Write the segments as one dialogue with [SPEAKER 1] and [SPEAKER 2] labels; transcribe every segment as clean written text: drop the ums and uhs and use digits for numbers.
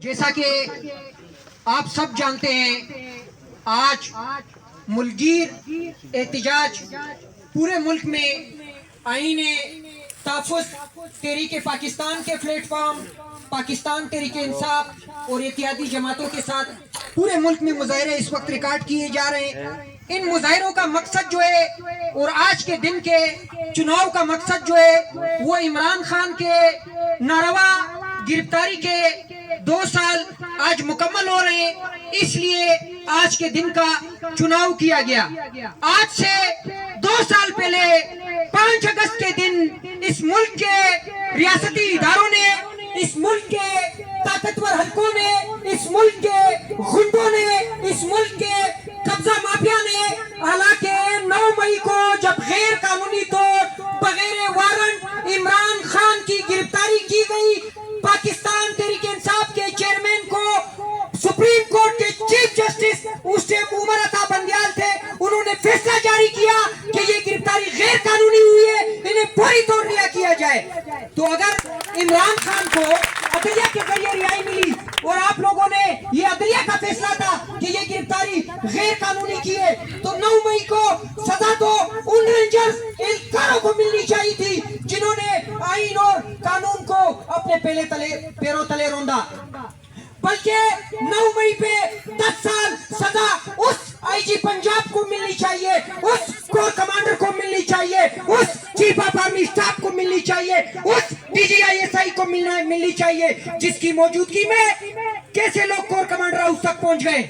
[SPEAKER 1] جیسا کہ آپ سب جانتے ہیں آج ملکگیر احتجاج پورے ملک میں آئین تحفظ تحریک پاکستان کے پلیٹ فارم پاکستان تحریک انصاف اور اتحادی جماعتوں کے ساتھ پورے ملک میں مظاہرے اس وقت ریکارڈ کیے جا رہے ہیں۔ ان مظاہروں کا مقصد جو ہے اور آج کے دن کے چناؤ کا مقصد جو ہے وہ عمران خان کے ناروا گرفتاری کے 2 سال آج مکمل ہو رہے ہیں، اس لیے آج کے دن کا چناؤ کیا گیا۔ آج سے 2 سال پہلے 5 اگست کے دن اس ملک کے ریاستی اداروں نے، اس ملک کے طاقتور حلقوں نے، اس ملک کے غنڈوں نے، اس ملک کے قبضہ مافیا نے، حالانکہ 9 مئی کو جب غیر قانونی طور بغیر وارنٹ عمران خان کی گرفتاری کی گئی، پاکستان تحریک انصاف کے چیئرمین کو سپریم کورٹ کے چیف جسٹس اس ٹائم عمر عطا بندیال تھے، انہوں نے فیصلہ جاری کیا کہ یہ گرفتاری غیر قانونی ہوئی ہے، انہیں فوری طور رہا کیا جائے۔ تو اگر عمران خان کو عدلیہ کے ذریعے رہائی ملی اور آپ لوگوں نے یہ عدلیہ کا فیصلہ تھا کہ یہ گرفتاری غیر قانونی کی ہے، تو 9 مئی کو سزا تو ان رینجرز اہلکاروں کو ملنی چاہیے تھی جنہوں نے آئین اور قانون کو اپنے پیروں تلے روندا، بلکہ 9 مئی پہ 10 سال سزا اس آئی جی پنجاب کو ملنی چاہیے، اس کور کمانڈر کو ملنی چاہیے، اس چیف آف آرمی اسٹاف کو ملنی چاہیے، اس D G I S I کو ملنی چاہیے، جس کی موجودگی میں کیسے لوگ کور کمانڈر ہاؤس تک پہنچ گئے۔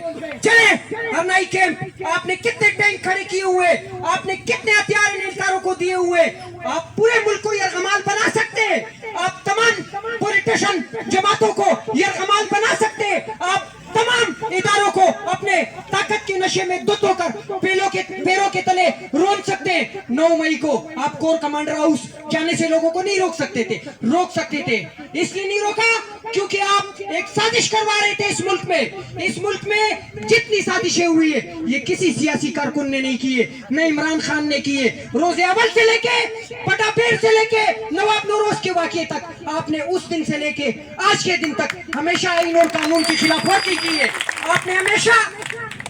[SPEAKER 1] چلیں ہرنائی کیمپ، آپ نے کتنے ٹینک کھڑے کیے ہوئے، آپ نے کتنے ہتھیار ان اہلکاروں کو دیے ہوئے، آپ پورے ملک کو یرغمال بنا سکتے ہیں، آپ تمام پولیٹیشن جماعتوں کو یرغمال بنا سکتے ہیں، آپ تمام اداروں کو اپنے طاقت کے نشے میں دھت ہو کر پیروں کے تلے رون سکتے ہیں۔ 9 مئی کو آپ کور کمانڈر ہاؤس جانے سے لوگوں کو نہیں روک سکتے تھے، اس لیے نہیں روکا کیونکہ آپ ایک سازش کروا رہے تھے۔ اس ملک میں جتنی سازشیں ہوئی ہے یہ کسی سیاسی کارکن نے نہیں کی ہے، نہ عمران خان نے کی ہے۔ روز اول سے لے کے پٹا پیر سے لے کے نواب نوروز کے واقعے تک آپ نے اس دن سے لے کے آج کے دن تک ہمیشہ آئین اور قانون کی خلاف ورزی کی ہے۔ آپ نے ہمیشہ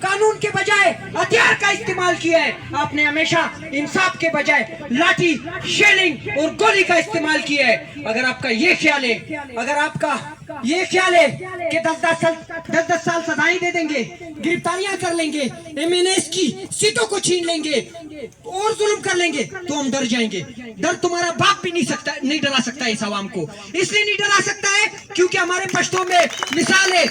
[SPEAKER 1] قانون کے بجائے ہتھیار کا استعمال کیا ہے، آپ نے ہمیشہ انصاف کے بجائے لاٹھی، شیلنگ اور گولی کا استعمال کیا ہے۔ اگر آپ کا یہ خیال ہے کہ 10 سال سزائیں دے دیں گے، گرفتاریاں کر لیں گے، ایم این ایس کی سیٹوں کو چھین لیں گے اور ظلم کر لیں گے تو ہم ڈر جائیں گے۔ ڈر تمہارا باپ بھی نہیں ڈرا سکتا ہے اس عوام کو، اس لیے نہیں ڈرا سکتا ہے کیونکہ ہمارے پشتوں میں مثال ہے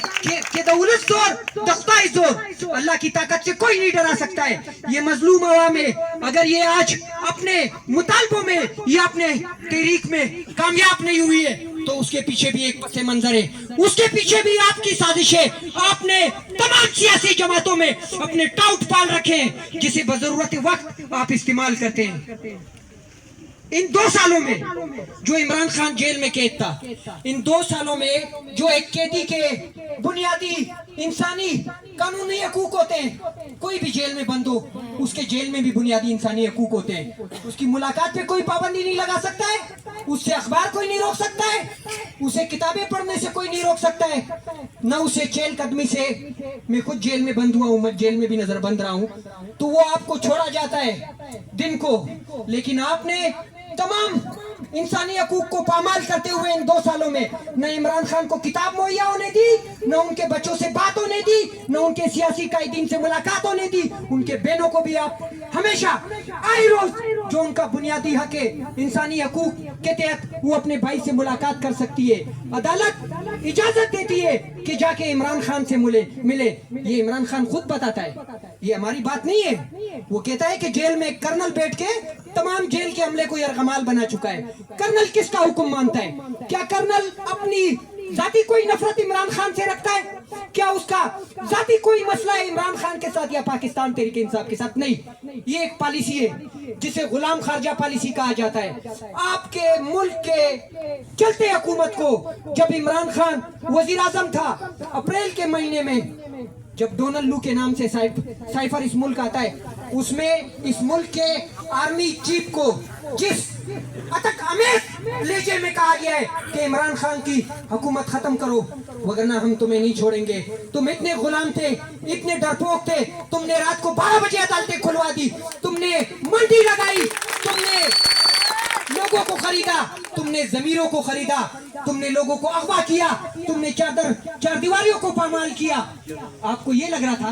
[SPEAKER 1] کہ دولت زور دختائی زور، اللہ کی طاقت سے کوئی نہیں ڈرا سکتا ہے۔ یہ مظلوم عوام ہے، اگر یہ آج اپنے مطالبوں میں یا اپنے تحریک میں کامیاب نہیں ہوئی ہے تو اس کے پیچھے بھی ایک پس منظر ہے، اس کے پیچھے بھی آپ کی سازش ہے۔ آپ نے تمام سیاسی جماعتوں میں اپنے ٹاؤٹ پال رکھے ہیں جسے بضرورت وقت آپ استعمال کرتے ہیں۔ ان 2 سالوں میں جو عمران خان جیل میں قید تھا، ان 2 سالوں میں جو ایک قیدی کے بنیادی انسانی قانونی حقوق ہوتے ہیں، کوئی بھی جیل میں بند ہو اس کے جیل میں بھی بنیادی انسانی حقوق ہوتے ہیں، اس کی ملاقات پہ کوئی پابندی نہیں لگا سکتا ہے، اس سے اخبار کوئی نہیں روک سکتا ہے، اسے کتابیں پڑھنے سے کوئی نہیں روک سکتا ہے، نہ اسے چہل قدمی سے۔ میں خود جیل میں بند ہوا ہوں، میں جیل میں بھی نظر بند رہا ہوں، تو وہ آپ کو چھوڑا جاتا ہے دن کو، لیکن آپ نے تمام انسانی حقوق کو پامال کرتے ہوئے ان 2 سالوں میں نہ عمران خان کو کتاب مہیا ہونے دی، نہ ان کے بچوں سے بات ہونے دی، نہ ان کے سیاسی قائدین سے ملاقات ہونے دی۔ ان کے بہنوں کو بھی آپ ہمیشہ آئی روز جو ان کا بنیادی حق ہے انسانی حقوق کے تحت وہ اپنے بھائی سے ملاقات کر سکتی ہے۔ عدالت اجازت دیتی ہے کہ جا کے عمران خان سے ملے۔ یہ عمران خان خود بتاتا ہے، یہ ہماری بات نہیں ہے۔ وہ کہتا ہے کہ جیل میں کرنل بیٹھ کے تمام جیل کے عملے کو یرغمال بنا چکا ہے۔ کرنل کس کا حکم مانتا ہے؟ کیا کرنل اپنی ذاتی کوئی نفرت عمران خان سے رکھتا ہے؟ کیا اس کا ذاتی کوئی مسئلہ ہے عمران خان کے ساتھ یا پاکستان تحریک انصاف کے ساتھ؟ نہیں، یہ ایک پالیسی ہے جسے غلام خارجہ پالیسی کہا جاتا ہے۔ آپ کے ملک کے چلتے حکومت کو جب عمران خان وزیر اعظم تھا، اپریل کے مہینے میں جب ڈونلڈ لو کے نام سے سائفر اس ملک آتا ہے، اس میں اس ملک کے آرمی چیف کو جس اتک امیز لہجے میں کہا گیا ہے کہ عمران خان کی حکومت ختم کرو، वगरना हम तुम्हें नहीं छोड़ेंगे। तुम इतने गुलाम थे, इतने डरपोक थे, तुमने रात को 12 बजे अदालतें खुलवा दी, तुमने मंडी लगाई, तुमने लोगों को खरीदा, तुमने जमीरों को खरीदा, तुमने लोगों को अगवा किया, तुमने चार दीवारियों को पामाल किया। आपको ये लग रहा था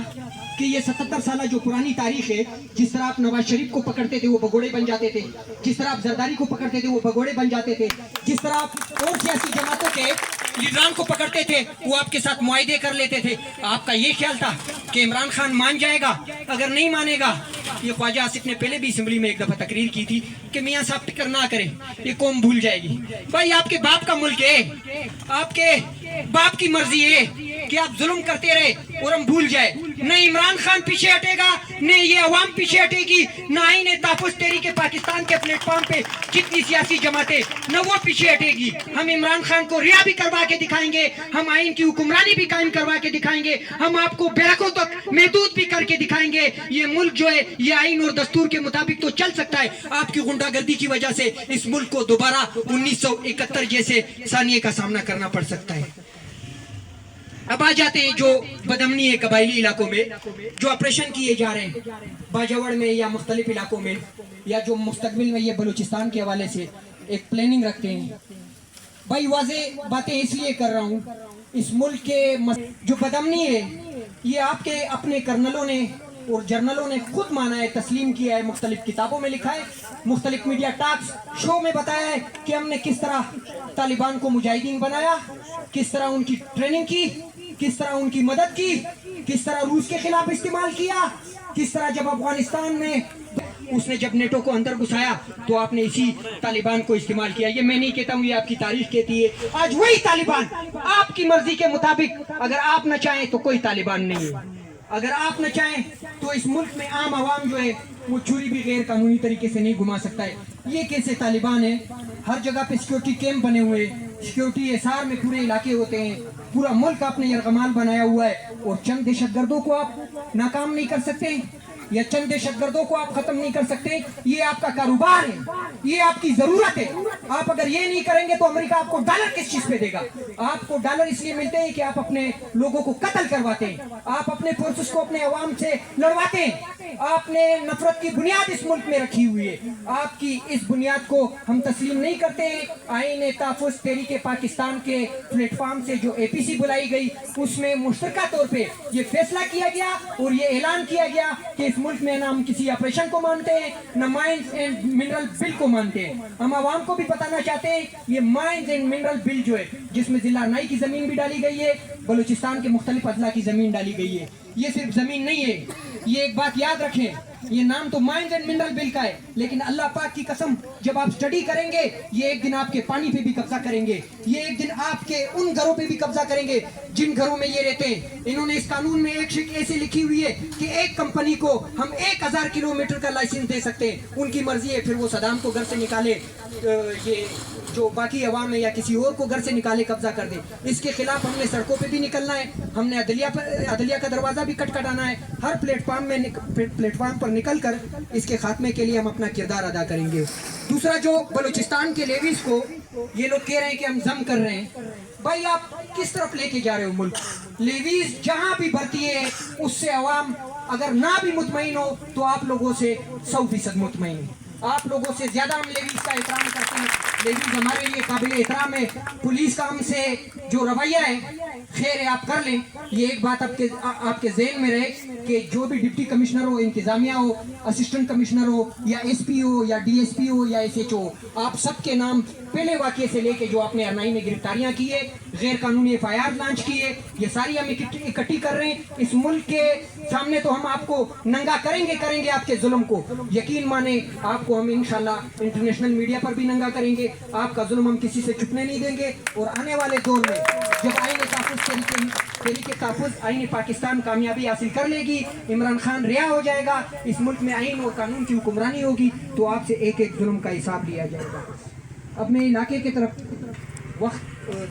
[SPEAKER 1] कि ये 77 साल जो पुरानी तारीख है, जिस तरह आप नवाज शरीफ को पकड़ते थे वो भगोड़े बन जाते थे, जिस तरह आप जरदारी को पकड़ते थे वो भगोड़े बन जाते थे, जिस तरह आप और सियासी जमातों के लीडरान को पकड़ते थे वो आपके साथ मुआहदे कर लेते थे। आपका ये ख्याल था कि इमरान खान मान जाएगा, अगर नहीं मानेगा, ये ख्वाजा आसिफ ने पहले भी असेंबली में एक दफा तकरीर की थी कि मियां साहब फिक्र ना करें, ये कौम भूल जाएगी। भाई आपके बाप का मुल्क है, आपके बाप की मर्जी है कि आप जुल्म करते रहे और हम भूल जाए। न इमरान खान पीछे हटेगा, न ये अवाम पीछे हटेगी, न आईने ताफुस तहरीक पाकिस्तान के प्लेटफॉर्म पे जितनी सियासी जमातें, न वो पीछे हटेगी। हम इमरान खान को रिहा भी करवा के दिखाएंगे, हम आइन की हुक्मरानी भी कायम करवा के दिखाएंगे, हम आपको बैरकों तक महदूद भी करके दिखाएंगे। ये मुल्क जो है ये आइन और दस्तूर के मुताबिक तो चल सकता है, आपकी गुंडागर्दी की वजह से इस मुल्क को दोबारा 1971 जैसे सानिये का सामना करना पड़ सकता है। अब आ जाते हैं जो बदमनी है कबायली इलाकों में जो ऑपरेशन किए जा रहे हैं बाजवड़ में या मुख्तलिफ इलाकों में, या जो मुस्तकबिल में ये बलूचिस्तान के हवाले से एक प्लानिंग रखते हैं। भाई वाजे बातें इसलिए कर रहा हूँ, इस मुल्क के जो बदमनी है ये आपके अपने कर्नलों ने और जर्नलों ने खुद माना है, तस्लीम किया है, मुख्तलिफ किताबों में लिखा है, मुख्तलिफ मीडिया टॉक्स शो में बताया है कि हमने किस तरह तालिबान को मुजाहिदीन बनाया, किस तरह उनकी ट्रेनिंग की, किस तरह उनकी मदद की, किस तरह रूस के खिलाफ इस्तेमाल किया, किस तरह जब अफगानिस्तान में उसने जब नेटो को अंदर घुसाया तो आपने इसी तालिबान को इस्तेमाल किया। ये मैं नहीं कहता हूँ, ये आपकी तारीख कहती है। आज वही तालिबान आपकी मर्जी के मुताबिक, अगर आप न चाहें तो कोई तालिबान नहीं है, अगर आप न चाहें तो इस मुल्क में आम आवाम जो है वो छुरी भी गैर कानूनी तरीके से नहीं घुमा सकता है। ये कैसे तालिबान है? हर जगह पे सिक्योरिटी कैंप बने हुए, सिक्योरिटी एसआर में पूरे इलाके होते हैं, पूरा मुल्क आपने यरगमाल बनाया हुआ है, और चंद दहशतगर्दों को आप नाकाम नहीं कर सकते, या चंद दहशतगर्दों को आप खत्म नहीं कर सकते। ये आपका कारोबार है, ये आपकी जरूरत है। आप अगर ये नहीं करेंगे तो अमेरिका आपको डॉलर किस चीज पे देगा? आपको डॉलर इसलिए मिलते हैं कि आप अपने लोगों को कत्ल करवाते हैं, आप अपने फोर्सेस को अपने अवाम से लड़वाते हैं, आपने नफरत की बुनियाद इस मुल्क में रखी हुई है। आपकी इस बुनियाद को हम तस्लीम नहीं करते हैं। आईन तहफ़्फ़ुज़ तहरीक पाकिस्तान के प्लेटफॉर्म से जो APC बुलाई गई उसमें मुश्तरका तौर पे ये फैसला किया गया और ये ऐलान किया गया कि इस मुल्क में ना हम किसी ऑपरेशन को मानते हैं, न माइंस एंड मिनरल बिल को मानते हैं। हम आवाम को भी बताना चाहते हैं ये माइंस एंड मिनरल बिल जो है, जिसमें जिला नाई की जमीन भी डाली गई है, बलूचिस्तान के मुख्तलिफ अजला की जमीन डाली गई है। ये सिर्फ जमीन नहीं है, ये एक बात याद रखें, ये नाम तो माइंस एंड मिनरल बिल का है, लेकिन अल्लाह पाक की कसम जब आप स्टडी करेंगे ये एक दिन आपके पानी पे भी कब्जा करेंगे, ये एक दिन आपके उन घरों पे भी कब्जा करेंगे जिन घरों में ये रहते हैं। इन्होंने इस कानून में एक शिक ऐसी लिखी हुई है कि एक कंपनी को हम 1000 किलोमीटर का लाइसेंस दे सकते हैं, उनकी मर्जी है, फिर वो सदाम को घर से निकाले, ये जो बाकी अवाम है या किसी और को घर से निकाले कब्जा कर दे। इसके खिलाफ हमने सड़कों पे भी निकलना है, हमने अदलिया का दरवाजा भी खटखटाना है, हर प्लेटफॉर्म पर निकलकर इसके खात्मे के लिए हम अपना किरदार अदा करेंगे। दूसरा, जो बलूचिस्तान के लेवीज को ये लोग कह रहे हैं कि हम जम कर रहे हैं, भाई आप किस तरफ लेके जा रहे हो मुल्क? लेवीज जहां भी भर्ती है उससे अवाम अगर ना भी मुतमईन हो तो आप लोगों से 100% मुतमईन है, आप लोगों से ज्यादा हम लेवीज का एहतराम करते हैं। लेवीज हमारे लिए काबिल एहतराम है। पुलिस का हमसे जो रवैया है, खैर है, आप कर लें। ये एक बात आपके ज़हन में रहे कि जो भी डिप्टी कमिश्नर हो, इंतजामिया हो, असिस्टेंट कमिश्नर हो, या SP हो, या DSP हो, या SHO हो, आप सबके नाम पहले वाक़े से लेके जो आपने RNI में गिरफ्तारियां की है, गैर कानूनी FIR लॉन्च की है, ये सारी हम इकट्ठी कर रहे हैं। इस मुल्क के सामने तो हम आपको नंगा करेंगे आपके जुल्म को, यकीन माने आपको हम इंशाल्लाह इंटरनेशनल मीडिया पर भी नंगा करेंगे। आपका जुल्म हम किसी से छुपने नहीं देंगे। और आने वाले दौर में जब आईन तहफ़्फ़ुज़ आईन पाकिस्तान कामयाबी हासिल कर लेगी, इमरान खान रिहा हो जाएगा, इस मुल्क में आईन और कानून की हुक्मरानी होगी, तो आपसे एक एक जुल्म का हिसाब लिया जाएगा। अब मैं इलाके की तरफ वक्त